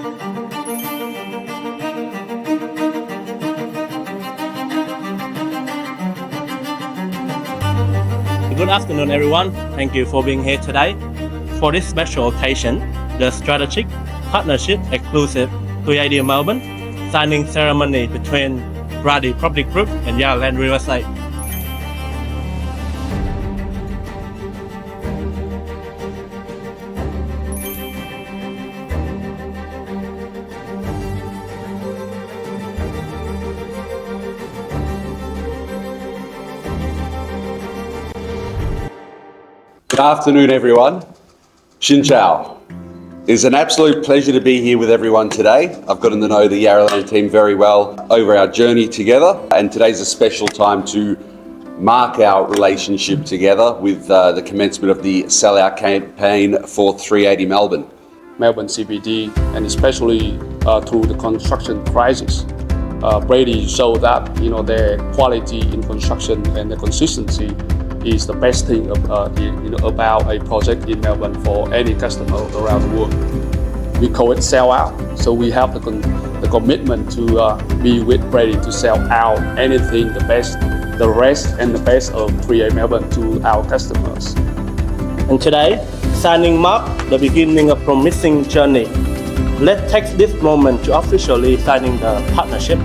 Good afternoon, everyone. Thank you for being here today. For this special occasion, the Strategic Partnership Exclusive PHİI Melbourne signing ceremony between Brady Group and Yarraland Real Estate. Good afternoon, everyone. Xin chào. It's an absolute pleasure to be here with everyone today. I've gotten to know the Yarraland team very well over our journey together, and today's a special time to mark our relationship together with the commencement of the sellout campaign for 380 Melbourne CBD, and especially through the construction crisis. Brady showed that their quality in construction and the consistency is the best thing about a project in Melbourne for any customer around the world. We call it sell out, so we have the commitment to be with Brady to sell out anything, the best, the rest and the best of 3A Melbourne to our customers. And today, signing marks the beginning of a promising journey. Let's take this moment to officially signing the partnership.